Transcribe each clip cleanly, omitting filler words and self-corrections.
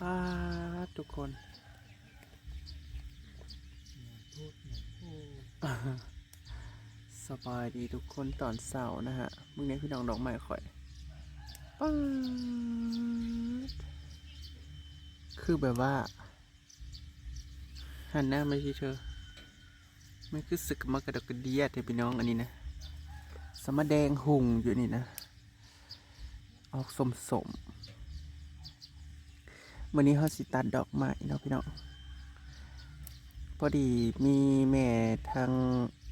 ป้าดทุกคน สบายดีทุกคนตอนเสาร์นะฮะมึงเนี่ยพี่น้องดอกไม้ข่อยป้าดคือแบบว่าหันหน้ามาที่เธอมันคือสึกมากระดกกระเดียดเธอพี่น้องอันนี้นะสมาแดงหุงอยู่นี่นะออกสมวันนี้เขาสิตัดดอกไม้เนาะพี่น้องพอดีมีแม่ทาง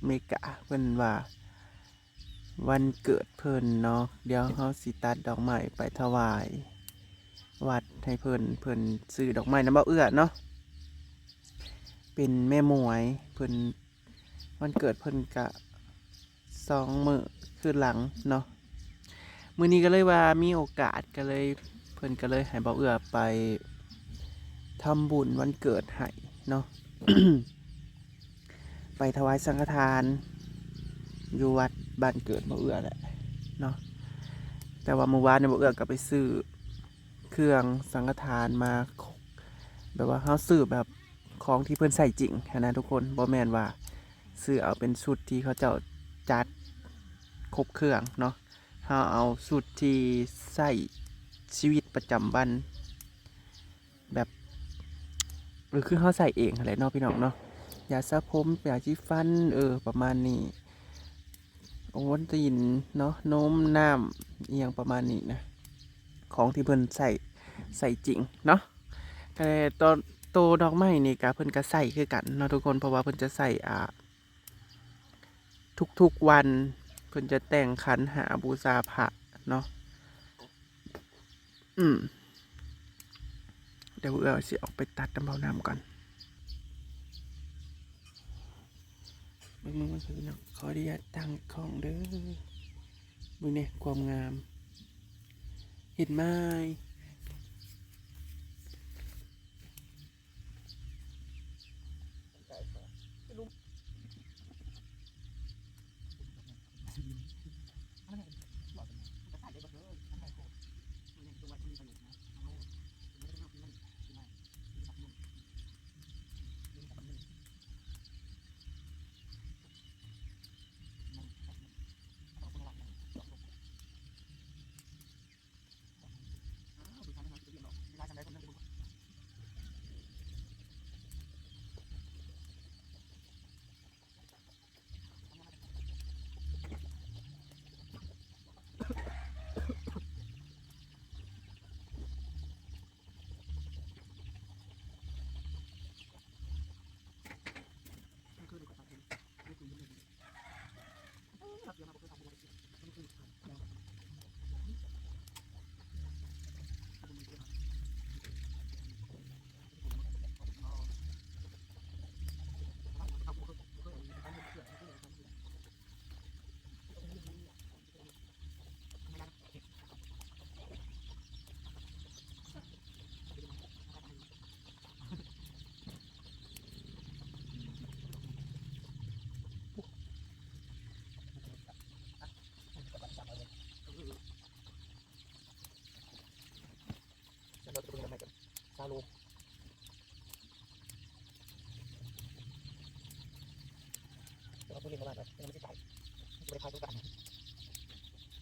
เมกะเพิ่นว่าวันเกิดเพิ่นเนาะเดี๋ยวเขาสิตัดดอกไม้ไปถวายวัดให้เพิ่นซื้อดอกไม้น้ำเบาเอื้อเนาะเป็นแม่หมวยเพิ่นวันเกิดเพิ่นกะ2 มื้อคืนหลังเนาะมื้อนี้ก็เลยว่ามีโอกาสก็เลยเพิ่นก็เลยให้เบาเอื้อไปทำบุญวันเกิดให้เนาะ ไปถวายสังฆทานอยู่วัดบ้านเกิดบ่เอื้อแหละเนาะแต่ว่าเมื่อวานเนี่ยบ่เอื้อก็ไปซื้อเครื่องสังฆทานมาแบบว่าเฮาซื้อแบบของที่เพิ่นใส่จริงนะทุกคนบ่แม่นว่าซื้อเอาเป็นชุดที่เขาเจ้าจัดครบเครื่องเนาะเฮาเอาชุดที่ใส่ชีวิตประจำวันแบบหรือคือเฮาใส่เองอะไรเนาะพี่น้องเนาะยาสระผมยาสีฟันประมาณนี้ โอวัลตินเนาะนมน้ำเอียงประมาณนี้นะของที่เพิ่นใส่จริงเนาะแต่ตดอกไม้นี่กะเพิ่นก็ใส่คือกันเนาะทุกคนเพราะว่าเพิ่นจะใส่ทุกวันเพิ่นจะแต่งขันหาบูชาพระเนาะอืมเดี๋ยวสิออกไปตัดน้ำเบาน้ำก่อนมึงมันคือเนาะขออนุญาตตั้งของเด้อมึงเนี่ยความงามเห็นไหม เราจะไปทำไมกันซาโลเราพูดเรื่องประมาณแบบยังไม่ได้ใส่จะไปขายตุ๊กตา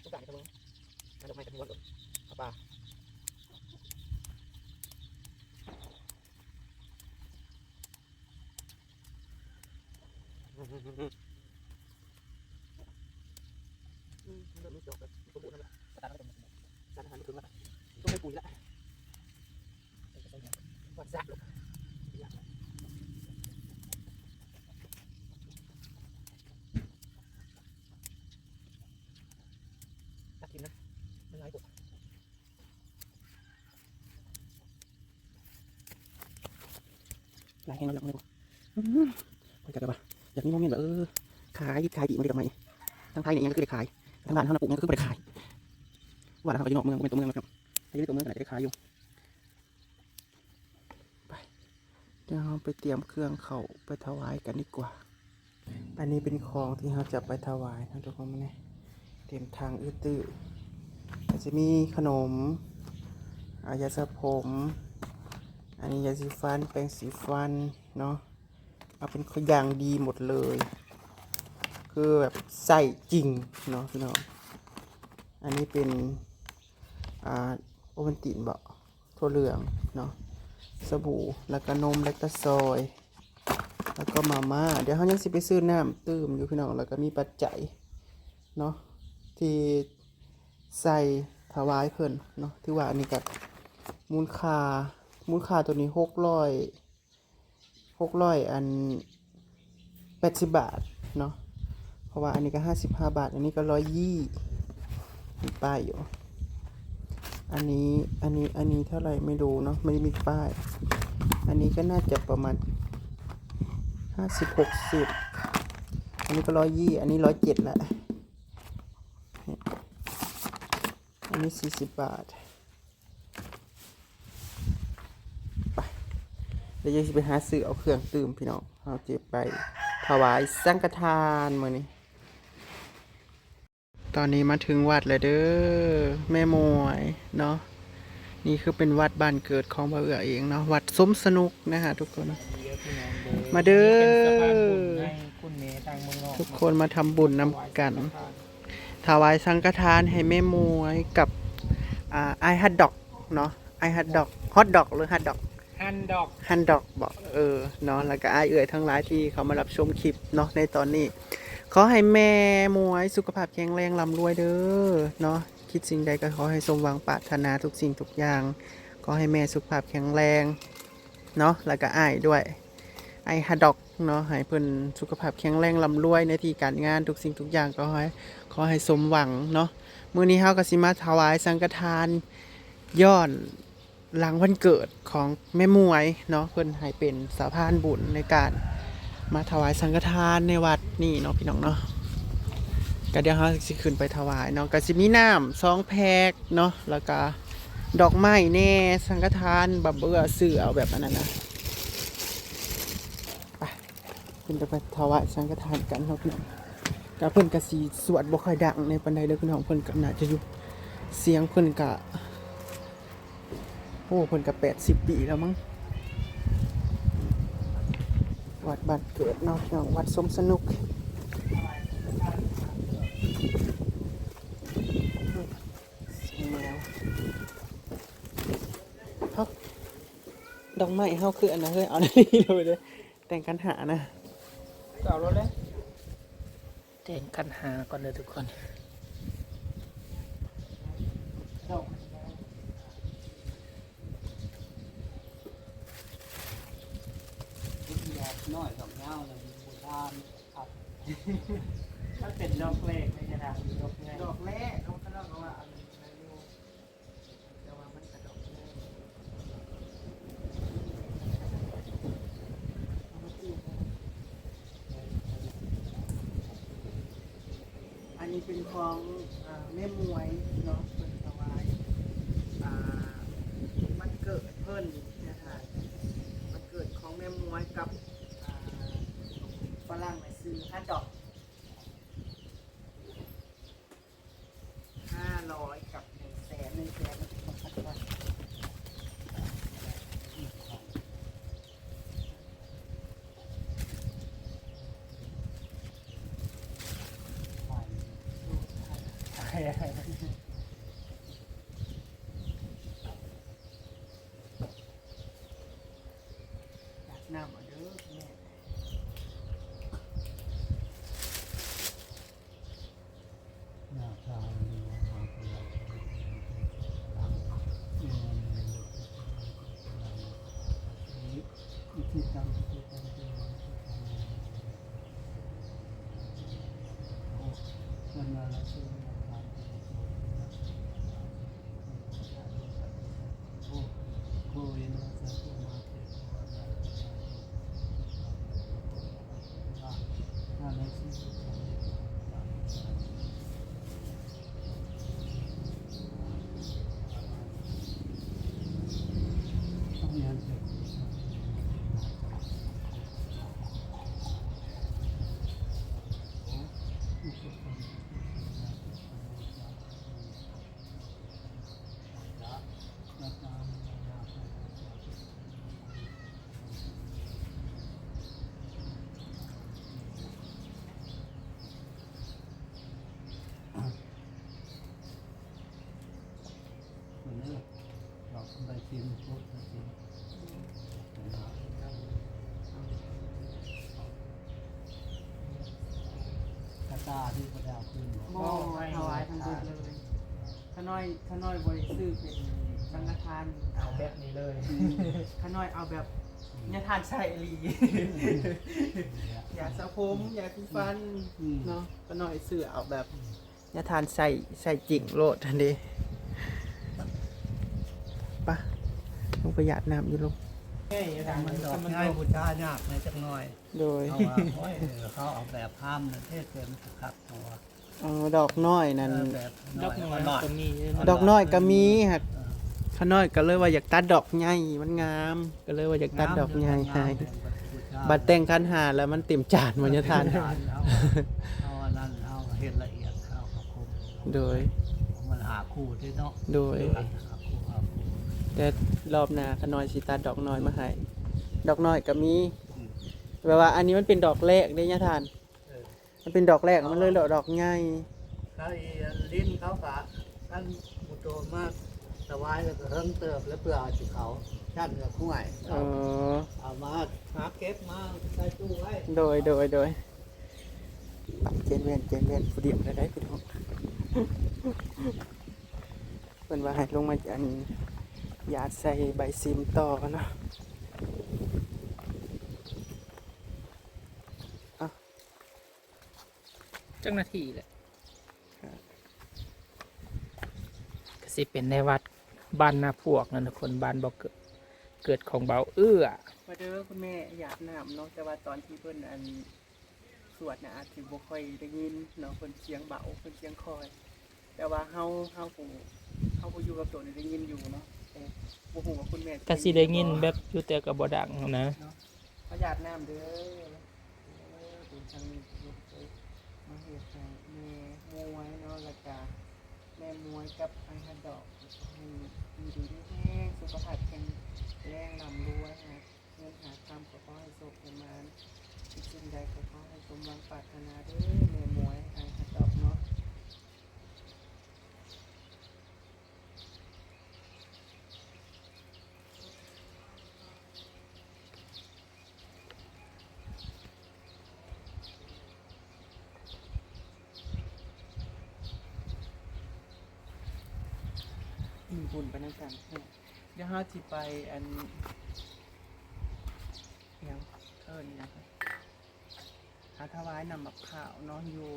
ตุ๊กตาเนี่ยจะมึงน่าจะไม่จะมีวันหรอกป้าเริ่มไม่จบแล้วตัวบุญนั่นแหละตาแล้วจานอาหารไม่ถึงแล้วต้องให้ปุ๋ยละวัดแซ่บลูกตักกินนะไม่ร้ายกว่าหลายแห้งแล้วหลังเลยพอจะแบบว่าอยากมีโมเมนต์แบบขายดีมาดีทำไมทั้งไทยเนี่ยยังก็คือได้ขายทั้งบ้านทั้งนาปุกยังก็คือไม่ได้ขายว่าเราไปที่นอกเมืองเป็นตัวเมืองนะครับถ้าอยู่ในตัวเมืองขนาดได้ขายอยู่ไปเดี๋ยวเราไปเตรียมเครื่องเขาไปถวายกันดีกว่าอันนี้เป็นของที่เราจะไปถวายนะทุกคนเนี่ยเตรียมทางตื้ออาจจะมีขนมอายาสะผม อันนี้ยาสีฟันแปรงสีฟันเนาะเอาเป็นอย่างดีหมดเลยคือแบบใส่จริงเนาะพี่น้องอันนี้เป็นโอวัลตินบอกถั่วเหลืองเนาะสบู่แล้วก็นมแลคตาซอยแล้วก็มาม่าเดี๋ยวเขายังสิไปซื้อน้ำตื้มอยู่พี่น้องแล้วก็มีปัจจัยเนาะที่ใส่ถวายเพิ่นเนาะที่ว่าอันนี้กับมูลค่าตัวนี้600อัน80 บาทเนาะเพราะว่าอันนี้ก็55 บาทอันนี้ก็120มีป้ายอยู่อันนี้เท่าไหร่ไม่รู้เนาะไม่มีป้ายอันนี้ก็น่าจะประมาณ50-60อันนี้ก็120อันนี้107แหละอันนี้40 บาทไปเดี๋ยวจะไปหาซื้อเอาเครื่องตื่มพี่น้องเอาเจ็บไปถวายสังฆทานมื้อนี้ตอนนี้มาถึงวัดแล้วเด้อแม่มวยเนาะนี่คือเป็นวัดบ้านเกิดของบ่าวเอื้อเองเนาะวัดสมสนุกนะฮะทุกคนมาเด้อทุกคนมาทำบุญนำกันถวายสังฆทานให้แม่มวยกับไอฮัดดอกเนาะไอฮัดดอกฮอตดอกหรือฮัดดอกฮันดอกบอกเนาะแล้วก็ไอเอื่อยทั้งหลายที่เขามารับชมคลิปเนาะในตอนนี้ขอให้แม่มวยสุขภาพแข็งแรงร่ำรวยเด้อเนาะคิดสิ่งใดก็ขอให้สมหวังปรารถนาทุกสิ่งทุกอย่างขอให้แม่สุขภาพแข็งแรงเนาะแล้วก็ไอด้วยไอฮัดดอกเนาะให้เพิ่นสุขภาพแข็งแรงร่ำรวยในที่การงานทุกสิ่งทุกอย่างก็ขอให้สมหวังเนาะมื้อนี้เฮาก็สิมาถวายสังฆทานย้อนหลังวันเกิดของแม่มวยเนาะเพิ่นให้เป็นสะพานบุญในการมาถวายสังฆทานในวัดนี่เนาะพี่น้องเนาะก็เดี๋ยวเฮาสิขึ้นไปถวายเนาะก็สิมีน้ำ2 แพ็คเนาะแล้วก็ดอกไม้แน่สังฆทานบับเบื่อซื้อเอาแบบนั้นนะไปขึ้นไปถวายสังฆทานกันเนาะพี่น้องก็เพิ่นก็สิสวดบ่ค่อยดังในปานใดเด้อพี่น้องเพิ่นก็น่าจะอยู่เสียงเพิ่นก็โอ้เพิ่นก็80 ปีแล้วมั้งวัดบ้านเกิดเนาะพี่น้องวัดสมสนุกเฮาดอกไม้เฮาคืออันนั้นเฮ้ยเอานี่เลยแต่งกันหานะเอารถเลยแต่งกันหาก่อนเลยทุกคนน้อยสองเงาเลยบูชาครับถ้าเป็นดอกเล็กไม่ใช่ครับดอกแรกเขาก็ต้องว่าแต่ว่ามันกระดอกแรกอันนี้เป็นของแม่มวยเนาะเพิ่นถวายมันเกิดเพิ่นนะคะมันเกิดของแม่มวยกับฝรั่งในซื้อ5 ดอก500กับ100,000มันเป็นของพัดวัดน้ำเอาเด้อแม่น่าทานดีว่าหาคนเราอิทธิกรรมที่ทำเป็นโอ้นั่นน่ะเราซื้อมาทานโอ้โกยนะจะตัวมาเก็บน่าเราซื้อต้องยันเสร็จ ใบชิมพุทธชิมกระตาที่พระดาวขึ้น บ่ถวายทั้งหมดเลยข้าน้อยบริสุทธิ์เป็นสังฆทาน เอาแบบนี้เลย ข้าน้อยเอาแบบเนี่ยทานใส่อีหลี อยากสระผมอยากที่ฟันเนาะข้าน้อยซื้อเอาแบบเนี่ยทานใส่จริงโลดทันทีปะลงประหยัดน้ำอยู่ลง มันดอกง่ายบูชายากในจักหน่อย โดย เขาว่าโอ้ยเขาออกแบบห้ามเทศเกินขัดตัว ดอกน้อยนั่น แบบ ดอกน้อยก็มี ดอกน้อยก็มีฮะข้าน้อยก็เลยว่าอยากตัดดอกใหญ่มันงาม ก็เลยว่าอยากตัดดอกใหญ่ให้บัดแต่งคันหาแล้วมันเต็มจานมันจะทาน เอาอันนั้นเอาเห็ดละเอียดเอาขอบคุณ โดย มันหาคู่ที่เนาะ โดย หาคู่หาคู่ แต่รอบหน้าข้าน้อยสิตัดดอกน้อยมาให้ดอกน้อยก็มีแปลว่าอันนี้มันเป็นดอกแรกเด้ยะทาน มันเป็นดอกแรกมันเลยดอกใหญ่ เขาอีลิ้นเขากะท่านมุโตมากสบายแล้วก็เริ่มเติบแล้วเปลือกสิเขาชั้นกับคุ้ย อ๋อ เอามาหาเก็บมาใส่ตู้ไว้ โดยปรับเจนเวียนผู้เดียวได้พี่น้องเพิ่นว่าให้ลงมาอันหยาดใส่ใบซิมต่อกันเนาะ เจ้าหน้าที่แหละก็สิเป็นในวัดบ้านนาพวกนั่นนะคนบ้านบ่เกิดของเบาเอื้อ มาเด้อคุณแม่หยาดน้ำเนาะแต่ว่าตอนที่เพิ่นอันสวดน่ะอาจสิบ่ค่อยได้ยินเนาะเพิ่นเสียงเบาเพิ่นเสียงคอย แต่ว่าเฮาผู้อยู่กับตัวนี่ได้ยินอยู่เนาะแต่บ่ฮู้ว่าคุณแม่ ก็สิได้ยินแบบอยู่แต่ก็บ่ดังนะ เขาหยาดน้ำเด้อเป็นทางนี้มาเฮ็ดให้แม่มวยเนาะแล้วก็แม่มวยกับไอ้ฮัดดอกให้มีดีมีแห้งสุขภาพแข็งแรงร่ำรวยฮะเงินหาทำก็ขอให้สุขประมาณสิ่งใดก็ขอให้สมหวังปรารถนาเด้อแม่มวยไอ้ฮัดดอกเนาะ บุญไปนั่งกันเดี๋ยวเราจะไปอันยังนะครับหาถวายนำบักข่าวเนาะอยู่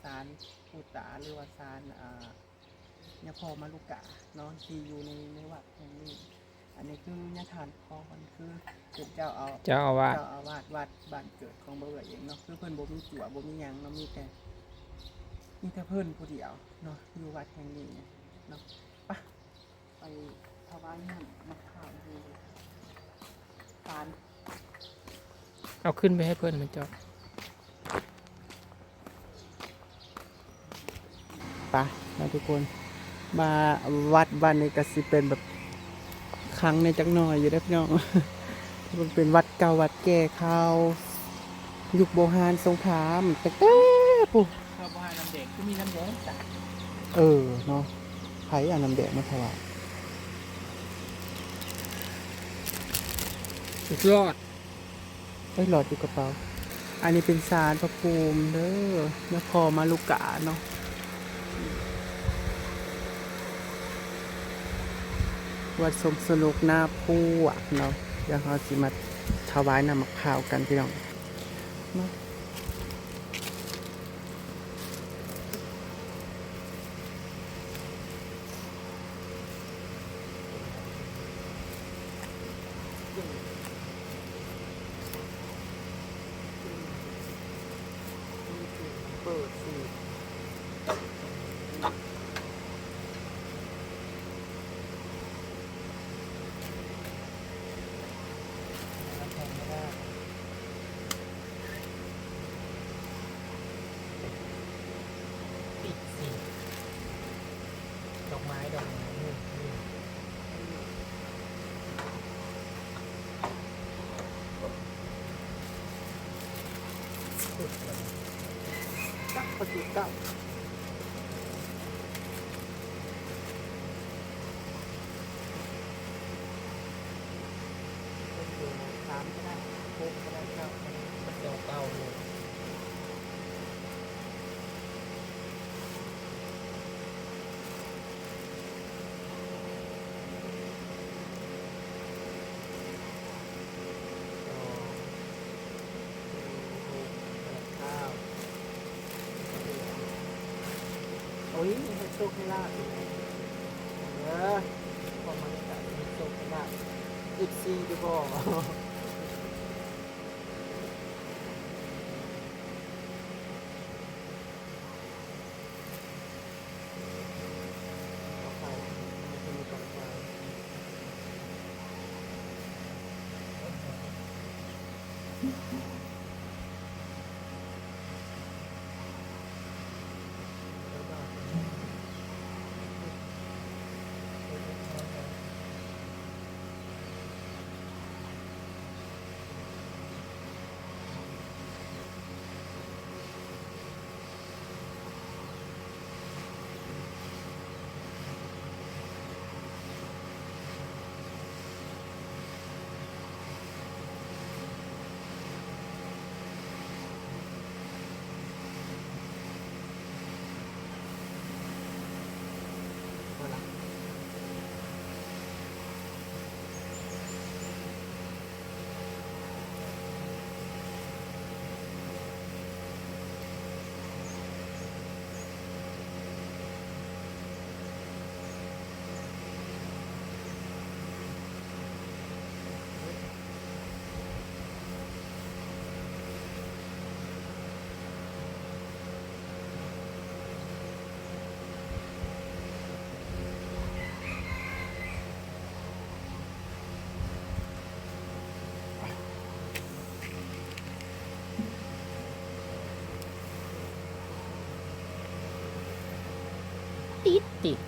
ศาลปูตาหรือว่าศาลยาพอมาลุกะเนาะที่อยู่ในวัดแห่งนี้อันนี้คือยาทานพอมันคือเป็นเจ้าอาวาสวัดบ้านเกิดของบ่าวเองเนาะคือเพิ่นบ่มีจั่วบ่มีหยังเนาะมีแต่เพิ่นผู้เดียวเนาะอยู่วัดแห่งนี้เนาะไปถวายน้ำมะขามดูศาล เอาขึ้นไปให้เพื่อนมันจอด ไปนะทุกคนมาวัดบ้านนี้ก็สิเป็นแบบครั้งในจักหน่อยอยู่ได้อพี่น้อง มันเป็นวัดเก่าวัดแก่ข้าวยุคโบราณสงครามแต่ปุ๊ ข้าวบ้านน้ำเด็กก็มีน้ำแดงจ้ะ เนาะไผ่เอาน้ำแดงมาถวาย สุดยอด หลอดอยู่กระเป๋าอันนี้เป็นศาลพระภูมิเด้อนครมาลุกะเนาะวัดสมสนุกหน้าพูอ่ะเนาะเดี๋ยวเราสิมาถวายน้ำมะพร้าวกันพี่น้องเนาะเปิดสิปีกสีดอกไม้นี่จักประจุเก้า 3ก็ได้6ก็ได้9ก็ได้มันเดียวเก่าเลยโอ้ยมีให้โชคให้ลาบอยู่พอมันจะมีโชคให้ลาบ14ดีบ่เอาไปมันจะมีกองไฟแล้วก็เอาล่ะติดติด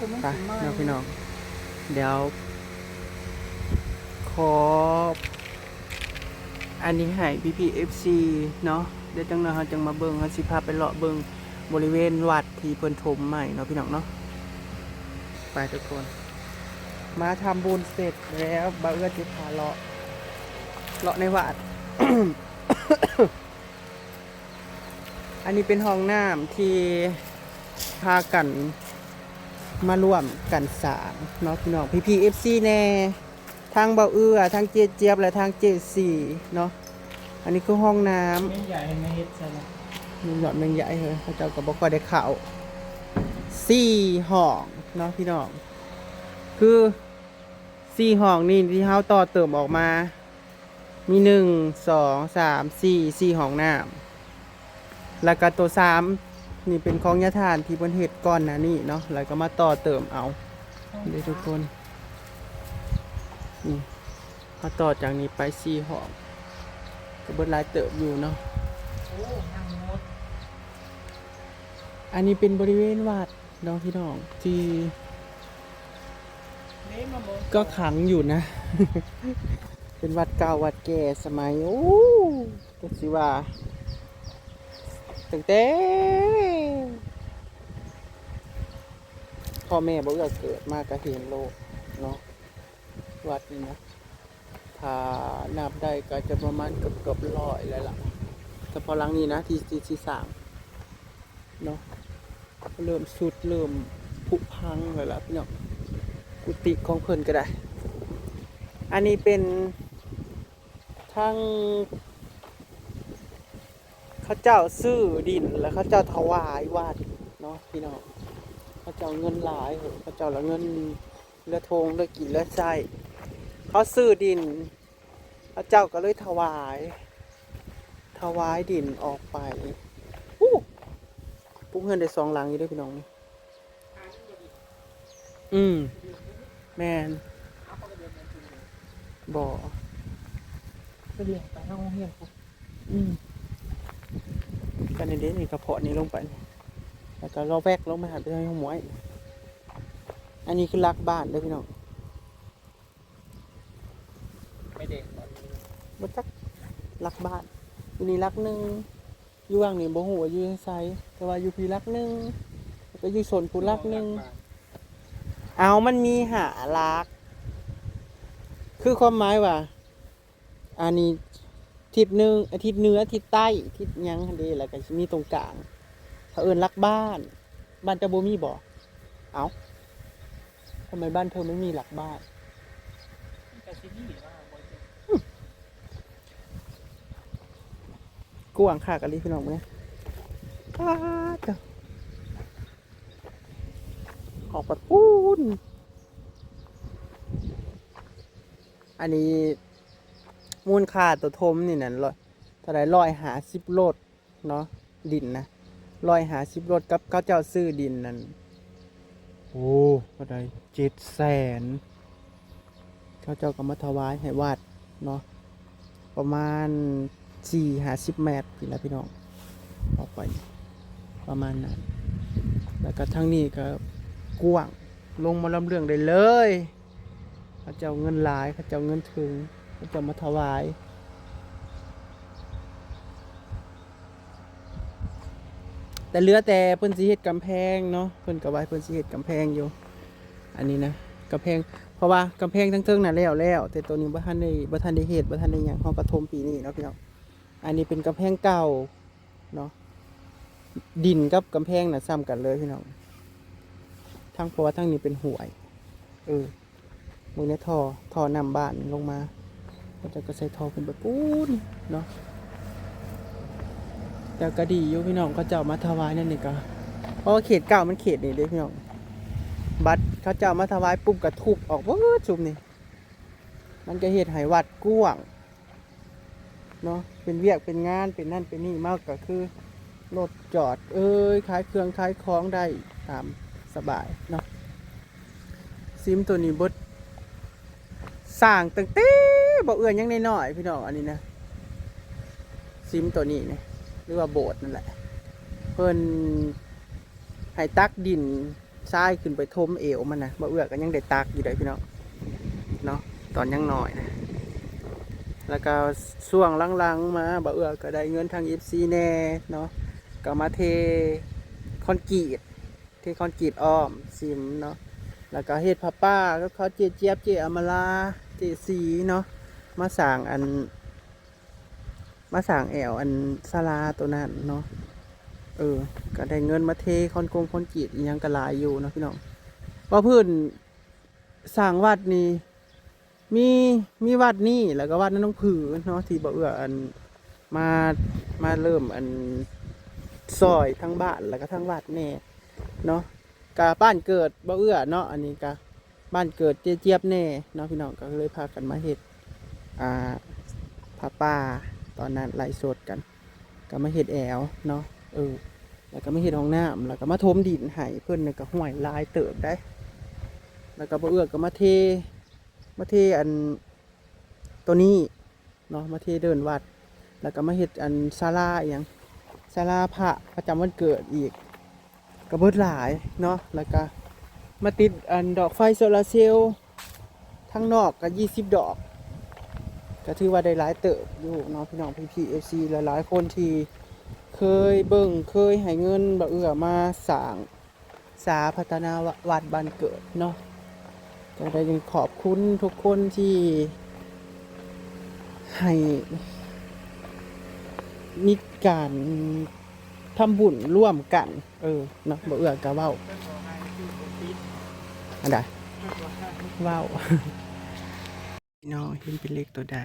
ผม ไปน้องพี่น้องเดี๋ยวขออันนี้ให้PPFC เนาะเดี๋ยวจังหน่อยเราจังมาเบิ่งเขาสิพาไปเลาะเบิ่งบริเวณวัดที่เพิ่นถมใหม่เนาะพี่น้องเนาะไปทุกคน มาทำบุญเสร็จแล้วบ่าวเอื้อจะพาเลาะในวัด อันนี้เป็นห้องน้ำที่พากันมาร่วมกันสร้างเนาะพี่น้องPPFC แน่ทางบ่าวเอื้อทางเจี๊ยบและทางเจสี่เนาะอันนี้คือห้องน้ำ ไม่ใหญ่ไม่เฮ็ดใช่ไหม มันหยอดแมงใหญ่เลยเขาเจ้าก็บอกว่าได้ข่าว4 ห้องเนาะพี่น้องคือ4 ห้องนี่ที่เฮาต่อเติมออกมา มี1 2 3 4 ห้องน้ำแล้วก็ตัว3นี่เป็นของยาทานที่เพิ่นเฮ็ดก่อนหนะนี่เนาะแล้วก็มาต่อเติมเอาเด้อทุกคนนี่เขาต่อจากนี้ไป4 ห้องก็เบิดหลายเติบอยู่เนาะ โอ้นั่งมด อันนี้เป็นบริเวณวัดน้องพี่น้องที่ เล่มาหมด ก็ขังอยู่นะ เป็นวัดเก่าวัดแก่สมัยโอ้ก็สิว่าตั้งแต่พ่อแม่บ่เอื้อเกิดมาก็เห็นโลกเนาะวัดนี้นะถ้านับได้ก็จะประมาณเกือบ100แล้วล่ะแต่พอหลังนี้นะที่สร้างเนาะเริ่มสุดเริ่มผุพังแล้วล่ะพี่น้องกุฏิของเพิ่นก็ได้ อันนี้เป็นทั้งเขาเจ้าซื้อดินแล้วเขาเจ้าถวายวัดเนาะพี่น้องเขาเจ้าเงินหลายเหอะเขาเจ้าละเงินเรือทงเรือกินเรือใช้เขาซื้อดินเขาเจ้าก็เลยถวายดินออกไปอู้ปุ๊กเงินได้2 หลังอยู่ด้วยพี่น้องนี่แมนบ่ ก็เลี้ยงไปห้องเฮียนปุ๊บ อืมกันในเด็นี่กระเพาะนี่ลงไปนี่แล้วก็เราแวกลงไปหาไปทางห้องหมวยอันนี้คือรักบ้านเด้อพี่น้อง ไม่เด็ก บ่จักรักบ้านอยู่นี่รักหนึ่งอยู่ว่างนี่บ่ฮู้ว่าอยู่จังไสแต่ว่าอยู่พี่รักหนึ่งแล้วก็อยู่โซนผู้รักหนึ่งเอามันมีหารัก คือความหมายว่าอันนี้ทิศหนึ่งอาทิตย์เหนือทิศใต้ทิศหยังหั่นเด้แล้วก็สิมีตรงกลางเขาเอิ้นรักบ้านบ้านเจ้าบ่มีบ่เอ้าทำไมบ้านเธอไม่มีหลักบ้าน กระซิบนี่ว่าบ่จะ กวางขากะลิพี่น้องมั้ยป้าดเด้อออกปัดปูนอันนี้มูลค่าตัวทมนี่นั่นร้อยเท่าไหร่150โลดเนาะดินนะ150โลดกับเขาเจ้าซื้อดินนั่นโอ้เท่าไหร่700,000เขาเจ้าก็มาถวายให้วัดเนาะประมาณ4-50 เมตรพี่ละพี่น้องออกไปประมาณนั้นแล้วก็ทางนี้ก็กว้างลงมาลำเรื่องได้เลยเขาเจ้าเงินหลายเขาเจ้าเงินถึงเขาเจ้ามาถวายแต่เหลือแต่เพิ่นสิเฮ็ดกำแพงเนาะเพิ่นก็ว่าเพิ่นสิเฮ็ดกำแพงอยู่อันนี้นะกำแพงเพราะว่ากำแพงทั้งเทิงน่ะแล้วแต่ตัวนี้บ่ทันได้เฮ็ดบ่ทันได้หยังเฮาก็ทมปีนี้เนาะพี่น้องอันนี้เป็นกำแพงเก่าเนาะดินกับกำแพงน่ะซ้ำกันเลยพี่น้องทั้งเพราะว่าทั้งนี้เป็นห้วยมึงเนี่ยท่อนำบ้านลงมาก็จะก็ใส่ท่อเป็นแบบปูนเนาะแต่ก็ดีอยู่พี่น้องเขาเจ้ามาถวายนั่นนี่ก็เพราะว่าเขตเก่ามันเขตนี่เด้พี่น้องบัดเขาเจ้ามาถวายปุ๊บก็ทุบออกเบิดซุมนี่มันก็เฮ็ดให้วัดกว้างเนาะเป็นเวียกเป็นงานเป็นนั่นเป็นนี่มากก็คือรถจอดขายเครื่องขายของได้ตามสบายเนาะซิมตัวนี้บดสร้างตั้งแต่บ่เอื้อนยังน้อยๆพี่น้องอันนี้นะซิมตัวนี้เนี่ยหรือว่าโบสถ์นั่นแหละเพิ่นให้ตักดินทรายขึ้นไปทมเอวมันนะบ่เอื้อก็ยังได้ตักอยู่ได้พี่น้องเนาะตอนยังน้อยนะแล้วก็ช่วงหลังๆมาบ่เอื้อก็ได้เงินทาง FC แน่เนาะก็มาเทคอนกรีตอ้อมซิมเนาะแล้วก็เฮ็ดผ้าป้าก็เขาเจี๊ยบเจอมราเจสีเนาะมาสร้างแอวอันศาลาตัวนั้นเนาะก็ได้เงินมาเทคอนกรีตอีหยังก็หลายอยู่เนาะพี่น้องว่าเพิ่นสร้างวัดนี่มีวัดนี่แล้วก็วัดนั้นต้องผือเนาะที่บ่เอื้ออันมาเริ่มอันซอยทั้งบ้านแล้วก็ทั้งวัดแน่เนาะกะบ้านเกิดบ่เอื้อเนาะอันนี้กะบ้านเกิดเจี๊ยบแน่เนาะพี่น้องก็เลยพากันมาเฮ็ดผ้าป่าตอนนั้นไล่สดกันก็มาเฮ็ดแอวเนาะแล้วก็มาเฮ็ดห้องน้ำแล้วก็มาถมดินให้เพิ่นนี่ก็ห่วยลายเติบได้แล้วก็บ่เอื้อก็มาเทอันตัวนี้เนาะมาเทเดินวัดแล้วก็มาเฮ็ดอันศาลาอีหยังศาลาพระประจำวันเกิดอีกก็เบิดหลายเนาะแล้วก็มาติดอันดอกไฟโซลาร์เซลล์ทั้งนอกก็20 ดอกก็ถือว่าได้หลายเติบอยู่เนาะพี่น้องพี่ FC หลายๆคนที่เคยเคยให้เงินบ่เอื้อมาสร้างพัฒนาวัดบ้านเกิดเนาะก็ได้ยังขอบคุณทุกคนที่ให้มีการทำบุญร่วมกันเนาะบ่เอื้อกะเว้าอันใดเว้าพี่น้องเห็นเป็นเลขตัวใด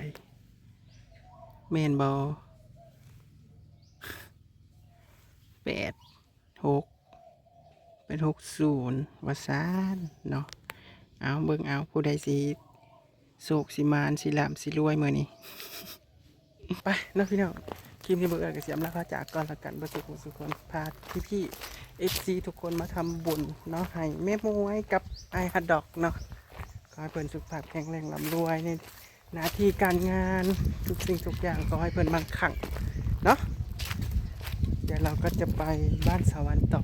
แม่นบ่86เป็น60ว่าซ่านเนาะเอาเบิ่งเอาผู้ใดสิโศกสิมานสิลำสิรวยมื้อนี้ ไปเนาะพี่น้องคลิปนี้เบิ่งก็สิอำลาพาจากก่อนละกันบ่สุขคนพาพี่ๆ FC ทุกคนมาทำบุญเนาะให้แม่มวยกับไอ้ฮัดดอกเนาะขอให้เพิ่นสุขภาพแข็งแรงร่ำรวยใน หน้าที่การงานทุกสิ่งทุกอย่างก็ให้เพิ่นมั่งคั่งเนาะเดี๋ยวเราก็จะไปบ้านสวรรค์ต่อ